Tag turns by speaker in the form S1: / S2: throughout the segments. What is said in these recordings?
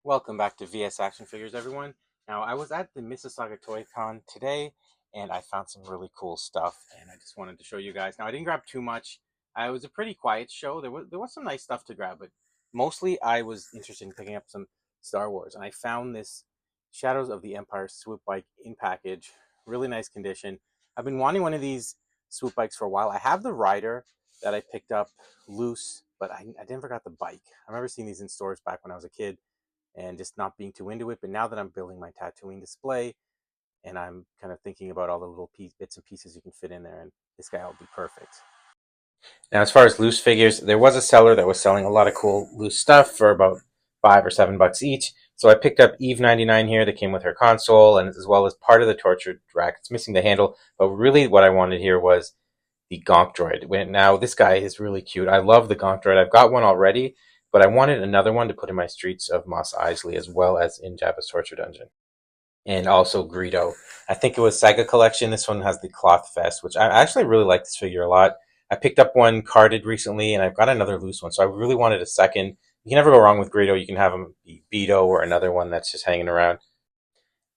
S1: Welcome back to VS Action Figures, everyone. Now, I was at the Mississauga Toy Con today, and I found some really cool stuff, and I just wanted to show you guys. Now, I didn't grab too much. It was a pretty quiet show. There was some nice stuff to grab, but mostly I was interested in picking up some Star Wars, and I found this Shadows of the Empire Swoop bike in package, really nice condition. I've been wanting one of these Swoop bikes for a while. I have the rider that I picked up loose, but I never got the bike. I remember seeing these in stores back when I was a kid and just not being too into it. But now that I'm building my Tatooine display and I'm kind of thinking about all the little bits and pieces you can fit in there, and this guy will be perfect. Now, as far as loose figures, there was a seller that was selling a lot of cool loose stuff for about $5 or $7 each. So I picked up Eve 99 here that came with her console, and as well as part of the torture rack. It's missing the handle, but really what I wanted here was the Gonk droid. Now, this guy is really cute. I love the Gonk droid. I've got one already, but I wanted another one to put in my Streets of Mos Eisley as well as in Jabba's Torture Dungeon. And also Greedo. I think it was Saga Collection. This one has the cloth vest, which I actually really like this figure a lot. I picked up one carded recently, and I've got another loose one, so I really wanted a second. You can never go wrong with Greedo. You can have him be Beto or another one that's just hanging around.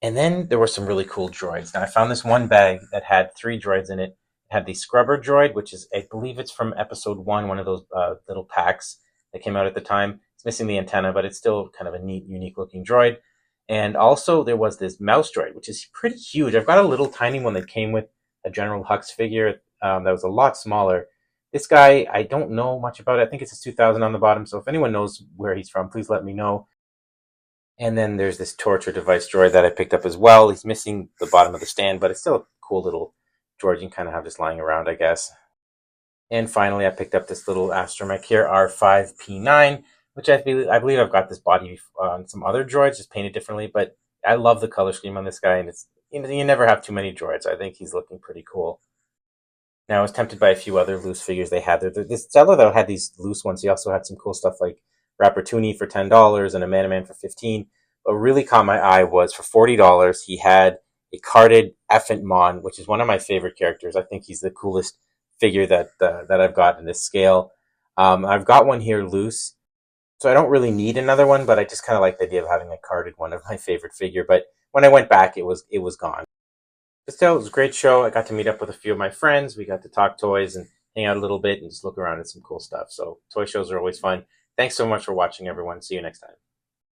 S1: And then there were some really cool droids. Now, I found this one bag that had 3 droids in it. It had the Scrubber droid, which is, I believe it's from episode 1, one of those little packs that came out at the time. It's missing the antenna, but it's still kind of a neat, unique looking droid. And also there was this mouse droid, which is pretty huge. I've got a little tiny one that came with a General Hux figure that was a lot smaller. This guy, I don't know much about it. I think it says 2000 on the bottom. So if anyone knows where he's from, please let me know. And then there's this torture device droid that I picked up as well. He's missing the bottom of the stand, but it's still a cool little droid you can kind of have just lying around, I guess. And finally, I picked up this little astromech here, R5P9, which I believe I've got this body on some other droids, just painted differently. But I love the color scheme on this guy, and it's you never have too many droids. I think he's looking pretty cool. Now, I was tempted by a few other loose figures they had there. This seller that had these loose ones, he also had some cool stuff like Rappertoonie for $10 and a Man for $15. What really caught my eye was for $40, he had a carded Effant Mon, which is one of my favorite characters. I think he's the coolest figure that I've got in this scale. I've got one here loose, so I don't really need another one, but I just kind of like the idea of having a carded one of my favorite figure. But when I went back, it was gone. But still, it was a great show. I got to meet up with a few of my friends. We got to talk toys and hang out a little bit and just look around at some cool stuff. So toy shows are always fun. Thanks so much for watching, everyone. See you next time.